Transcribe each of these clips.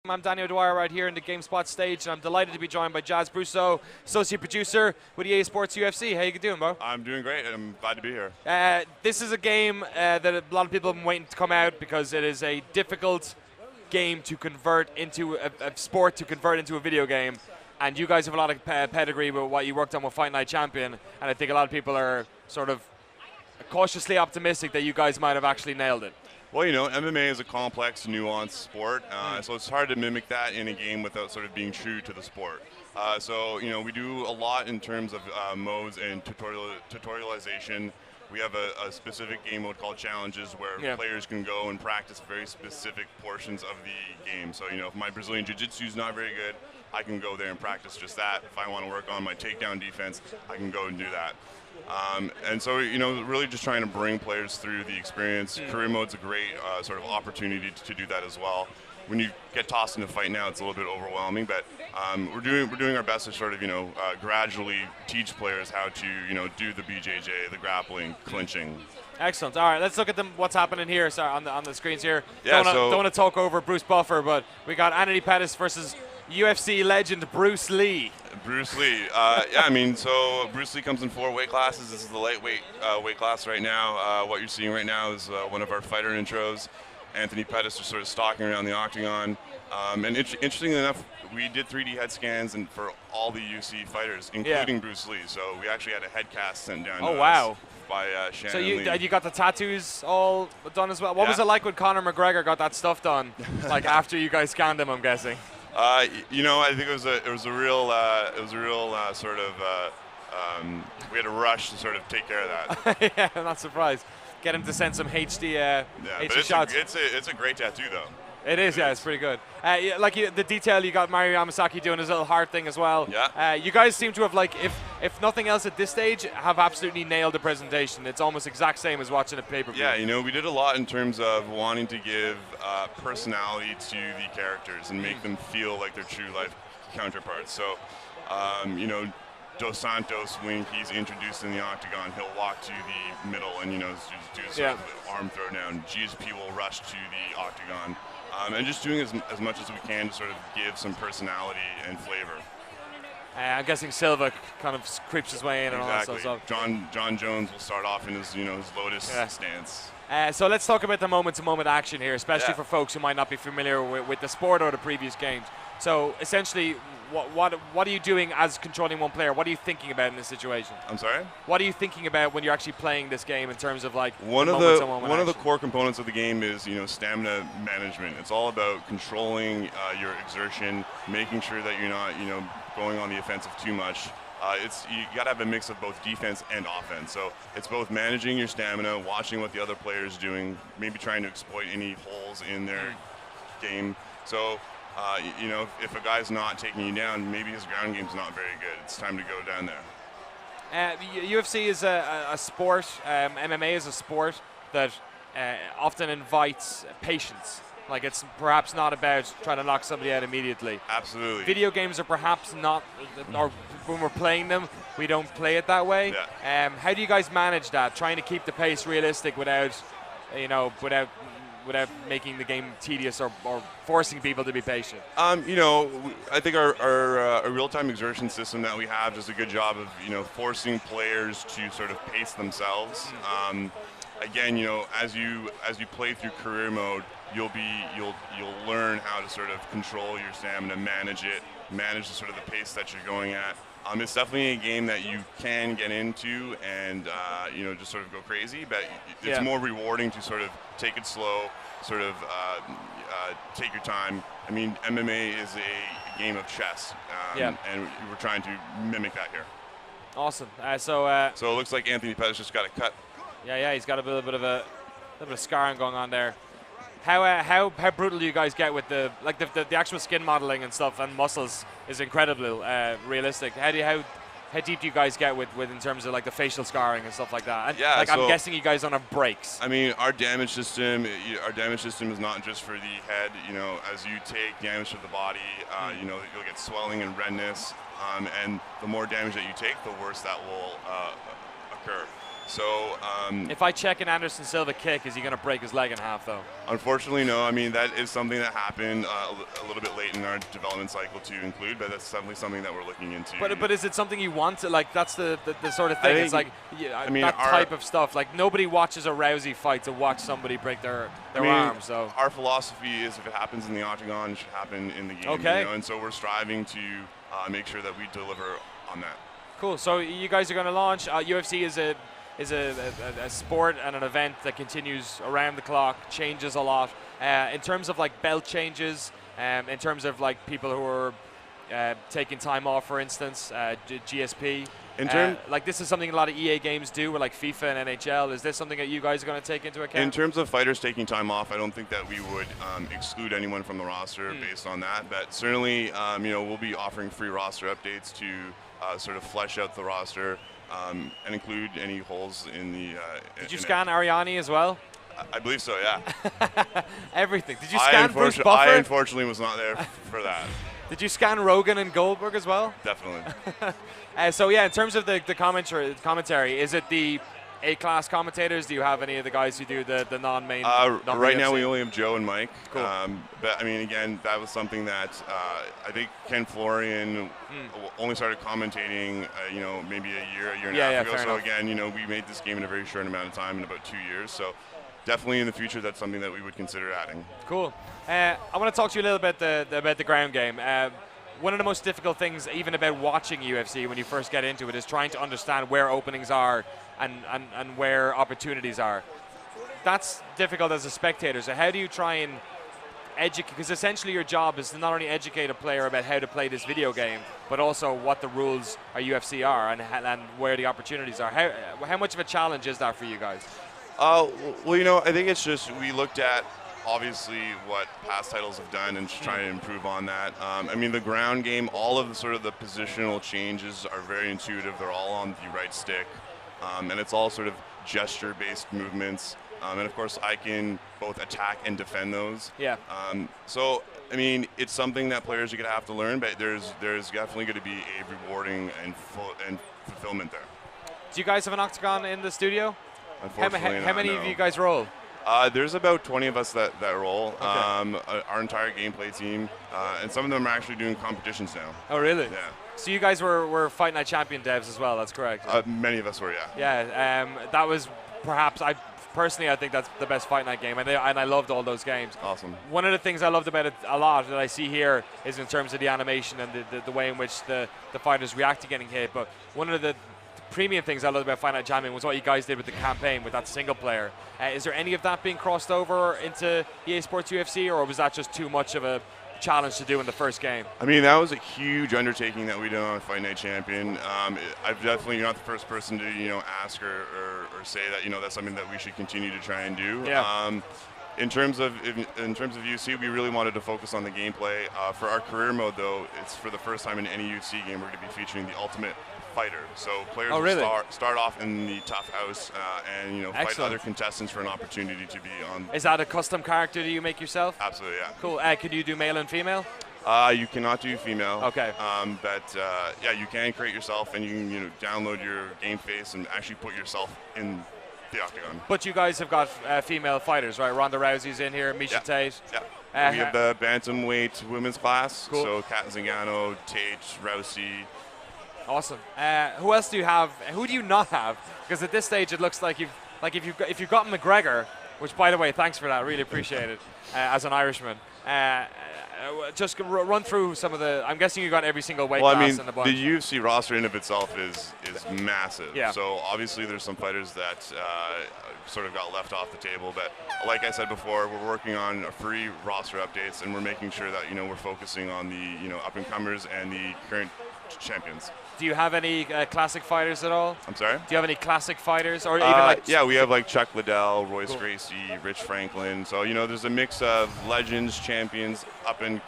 I'm Daniel Dwyer right here in the GameSpot stage, and I'm delighted to be joined by Jazz Brousseau, associate producer with EA Sports UFC. How you doing, bro? I'm doing great. I'm glad to be here. This is a game that a lot of people have been waiting to come out because it is a difficult game to convert into a sport to convert into a video game. And you guys have a lot of pedigree with what you worked on with Fight Night Champion, and I think a lot of people are sort of cautiously optimistic that you guys might have actually nailed it. Well, MMA is a complex, nuanced sport, so it's hard to mimic that in a game without sort of being true to the sport. So, we do a lot in terms of modes and tutorialization. We have a specific game mode called Challenges where players can go and practice very specific portions of the game. So, if my Brazilian Jiu-Jitsu is not very good, I can go there and practice just that. If I want to work on my takedown defense, I can go and do that. And so, really just trying to bring players through the experience. Career mode's a great sort of opportunity to do that as well. When you get tossed into a fight now, it's a little bit overwhelming, but we're doing our best to sort of, gradually teach players how to, do the BJJ, the grappling, clinching. Excellent. All right, let's look at what's happening here. Sorry, on the screens here. Yeah, don't want to talk over Bruce Buffer, but we got Anthony Pettis versus UFC legend Bruce Lee. Bruce Lee. So Bruce Lee comes in 4 weight classes. This is the lightweight weight class right now. What you're seeing right now is one of our fighter intros. Anthony Pettis is sort of stalking around the octagon. And interestingly enough, we did 3D head scans and for all the UFC fighters, including Bruce Lee. So we actually had a head cast sent down to us by Shannon So Lee. you got the tattoos all done as well? What was it like when Conor McGregor got that stuff done? Like after you guys scanned him, I'm guessing. I think it was a real sort of we had to rush to sort of take care of that. Yeah, I'm not surprised. Get him to send some HD but shots. It's a great tattoo though. It is, it's pretty good. The detail, you got Mario Yamasaki doing his little heart thing as well. Yeah. You guys seem to have, if nothing else at this stage, have absolutely nailed the presentation. It's almost exact same as watching a pay-per-view. Yeah, we did a lot in terms of wanting to give personality to the characters and make them feel like their true life counterparts. So, Dos Santos, when he's introduced in the octagon, he'll walk to the middle and, do sort of arm throw down. GSP will rush to the octagon. And just doing as much as we can to sort of give some personality and flavor. I'm guessing Silva kind of creeps his way in and all that stuff. John Jones will start off in his, his lotus stance. So let's talk about the moment-to-moment action here, especially for folks who might not be familiar with the sport or the previous games. So essentially, what are you doing as controlling one player? What are you thinking about in this situation? I'm sorry? What are you thinking about when you're actually playing this game in terms of one of the core components of the game is stamina management. It's all about controlling your exertion, making sure that you're not going on the offensive too much. You got to have a mix of both defense and offense. So it's both managing your stamina, watching what the other player's doing, maybe trying to exploit any holes in their game. So if a guy's not taking you down, maybe his ground game's not very good. It's time to go down there. UFC is a sport. MMA is a sport that often invites patience. Like, it's perhaps not about trying to knock somebody out immediately. Absolutely. Video games are perhaps not, or when we're playing them, we don't play it that way. Yeah. How do you guys manage that, trying to keep the pace realistic without making the game tedious or forcing people to be patient? I think our real-time exertion system that we have does a good job of, forcing players to sort of pace themselves. Again, as you play through career mode, you'll learn how to sort of control your stamina, manage the sort of the pace that you're going at. It's definitely a game that you can get into and just sort of go crazy, but it's more rewarding to sort of take it slow, sort of take your time. I mean, MMA is a game of chess, and we're trying to mimic that here. Awesome. So it looks like Anthony Pettis just got a cut. Yeah, he's got a little bit of scarring going on there. How brutal do you guys get with the actual skin modeling and stuff, and muscles is incredibly realistic. How deep do you guys get with in terms of the facial scarring and stuff like that? And I'm guessing you guys don't have breaks. I mean, our damage system is not just for the head. As you take damage to the body, you'll get swelling and redness, and the more damage that you take, the worse that will occur. So If I check an Anderson Silva kick, is he going to break his leg in half, though? unfortunately, no. I mean, that is something that happened a little bit late in our development cycle to include, but that's definitely something that we're looking into. But is it something you want to, like, that's the sort of thing? It's like that type of stuff. Like, nobody watches a Rousey fight to watch somebody break their arm. So our philosophy is if it happens in the octagon, it should happen in the game. Okay. You know? And so we're striving to make sure that we deliver on that. Cool. So you guys are going to launch. UFC is a sport and an event that continues around the clock, changes a lot. In terms of like belt changes, in terms of like people who are taking time off, for instance, GSP. Like this is something a lot of EA games do, with like FIFA and NHL. Is this something that you guys are going to take into account? In terms of fighters taking time off, I don't think that we would exclude anyone from the roster based on that. But certainly, we'll be offering free roster updates to sort of flesh out the roster and include any holes in the. Did you scan Ariani as well? I believe so, yeah. Everything. Did you scan Bruce Buffer? I unfortunately was not there for that. Did you scan Rogan and Goldberg as well? Definitely. So yeah, in terms of the commentary, is it the A-class commentators? Do you have any of the guys who do the non-main? Right now we only have Joe and Mike. Cool. But I mean, again, that was something that I think Ken Florian only started commentating, maybe a year and a half ago. So again, we made this game in a very short amount of time, in about 2 years. So definitely in the future, that's something that we would consider adding. Cool. I want to talk to you a little bit about the ground game. One of the most difficult things, even about watching UFC when you first get into it, is trying to understand where openings are and where opportunities are. That's difficult as a spectator. So how do you try and educate? Because essentially your job is to not only educate a player about how to play this video game, but also what the rules of UFC are and where the opportunities are. How much of a challenge is that for you guys? Well, I think it's just we looked at obviously what past titles have done and just trying to improve on that. I mean, the ground game, all of the sort of the positional changes are very intuitive. They're all on the right stick, and it's all sort of gesture-based movements. And of course, I can both attack and defend those. Yeah. So, I mean, it's something that players are going to have to learn, but there's definitely going to be a rewarding and fulfillment there. Do you guys have an octagon in the studio? Unfortunately, how many of you guys roll? There's about 20 of us that roll. Okay. Our entire gameplay team, and some of them are actually doing competitions now. Oh, really? Yeah. So you guys were Fight Night Champion devs as well, that's correct? Many of us were, yeah. Yeah, that was perhaps, I think that's the best Fight Night game, and I loved all those games. Awesome. One of the things I loved about it a lot that I see here is in terms of the animation and the way in which the fighters react to getting hit, but one of the premium things I loved about Fight Night Champion was what you guys did with the campaign, with that single player. Is there any of that being crossed over into EA Sports UFC, or was that just too much of a challenge to do in the first game? I mean, that was a huge undertaking that we did on Fight Night Champion. I've definitely, you're not the first person to ask or say that that's something that we should continue to try and do. Yeah. In terms of UFC, we really wanted to focus on the gameplay. For our career mode, though, it's for the first time in any UFC game we're going to be featuring the Ultimate Fighter. So players will start off in the tough house and fight other contestants for an opportunity to be on. Is that a custom character that you make yourself? Absolutely, yeah. Cool. Can you do male and female? You cannot do female. Okay. But yeah, you can create yourself, and you can download your game face and actually put yourself in the octagon. But you guys have got female fighters, right? Ronda Rousey's in here, Miesha Tate. Yeah. We have the bantamweight women's class. Cool. So Kat Zingano, Tate, Rousey. Awesome. Who else do you have? Who do you not have? Because at this stage, it looks like if you've got McGregor, which by the way, thanks for that, really appreciate it. As an Irishman, just run through some of the. I'm guessing you got every single weight class in the bunch. The UFC roster in of itself is massive. Yeah. So obviously there's some fighters that sort of got left off the table, but like I said before, we're working on free roster updates, and we're making sure that we're focusing on the up and comers and the current champions. Do you have any classic fighters at all? I'm sorry? Do you have any classic fighters, or even yeah, we have like Chuck Liddell, Royce Gracie, Rich Franklin. So there's a mix of legends, champions, up and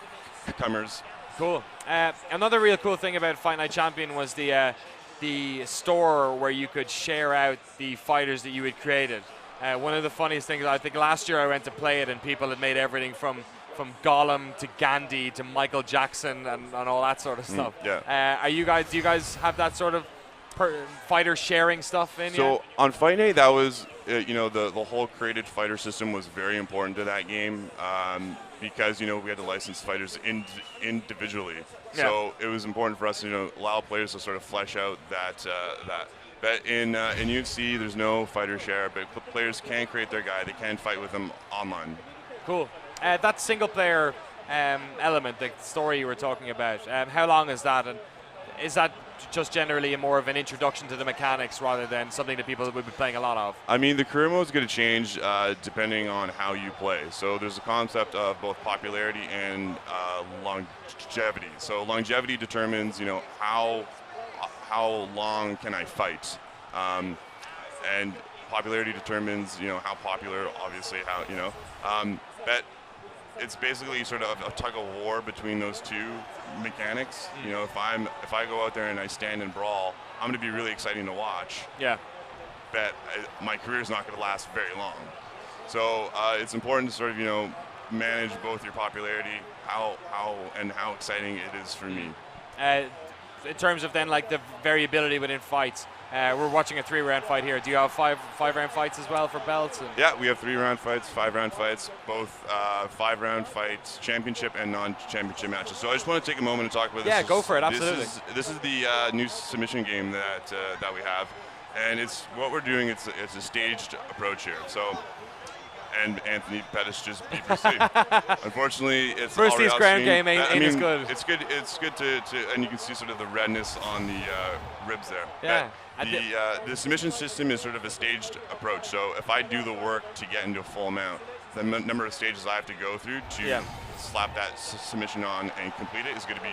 comers. Cool. Another real cool thing about Fight Night Champion was the store where you could share out the fighters that you had created. One of the funniest things, I think last year I went to play it and people had made everything from Gollum to Gandhi to Michael Jackson and all that sort of stuff. Yeah. Do you guys have that sort of fighter sharing stuff in? So yet? on Fight Night, that was the whole created fighter system was very important to that game because we had to license fighters individually. Yeah. So it was important for us to allow players to sort of flesh out that. But in UFC, there's no fighter share, but players can create their guy. They can fight with them online. Cool. That single player element, the story you were talking about, how long is that? And is that just generally more of an introduction to the mechanics rather than something that people would be playing a lot of? I mean, the career mode is going to change depending on how you play. So there's a concept of both popularity and longevity. So longevity determines, how long can I fight, and popularity determines, how popular. Obviously, but it's basically sort of a tug of war between those two mechanics. If I go out there and I stand and brawl, I'm going to be really exciting to watch. Yeah. But my career is not going to last very long. So it's important to sort of manage both your popularity, how exciting it is for me. In terms of then like the variability within fights, we're watching a 3-round fight here. Do you have five-round fights as well for belts? Yeah, we have 3-round fights, 5-round fights, both 5-round fights, championship and non-championship matches. So I just want to take a moment to talk about this. Yeah, go for it, absolutely. This is the new submission game that we have, and it's what we're doing. It's a staged approach here. So. And Anthony Pettis just beat Bruce Lee. Unfortunately, it's Bruce Lee's ground game ain't as good. It's good. It's good to and you can see sort of the redness on the ribs there. Yeah. The submission system is sort of a staged approach. So if I do the work to get into a full amount, the number of stages I have to go through to slap that submission on and complete it is going to be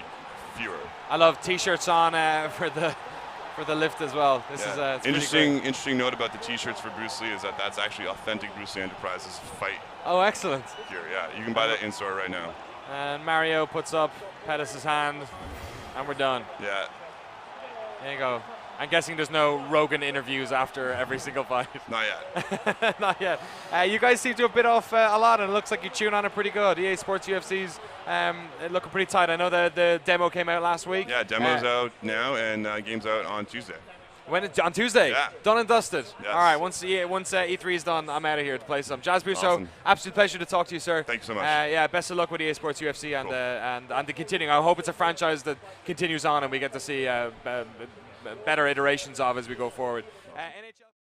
fewer. I love T-shirts on for the lift as well. This is interesting note about the T-shirts for Bruce Lee is that that's actually authentic Bruce Lee Enterprises fight. Oh, excellent. Gear. Yeah, you can buy that in store right now. And Mario puts up Pettis' hand, and we're done. Yeah. There you go. I'm guessing there's no Rogan interviews after every single fight. Not yet. Not yet. You guys seem to have bit off a lot, and it looks like you tune on it pretty good. EA Sports UFC's looking pretty tight. I know the demo came out last week. Yeah, demo's out now, and game's out on Tuesday. On Tuesday? Yeah. Done and dusted. Yes. All right, once E3 is done, I'm out of here to play some. Jazz Busso, Awesome. absolute pleasure to talk to you, sir. Thank you so much. Yeah, best of luck with EA Sports UFC and the continuing. I hope it's a franchise that continues on and we get to see better iterations of as we go forward. NHL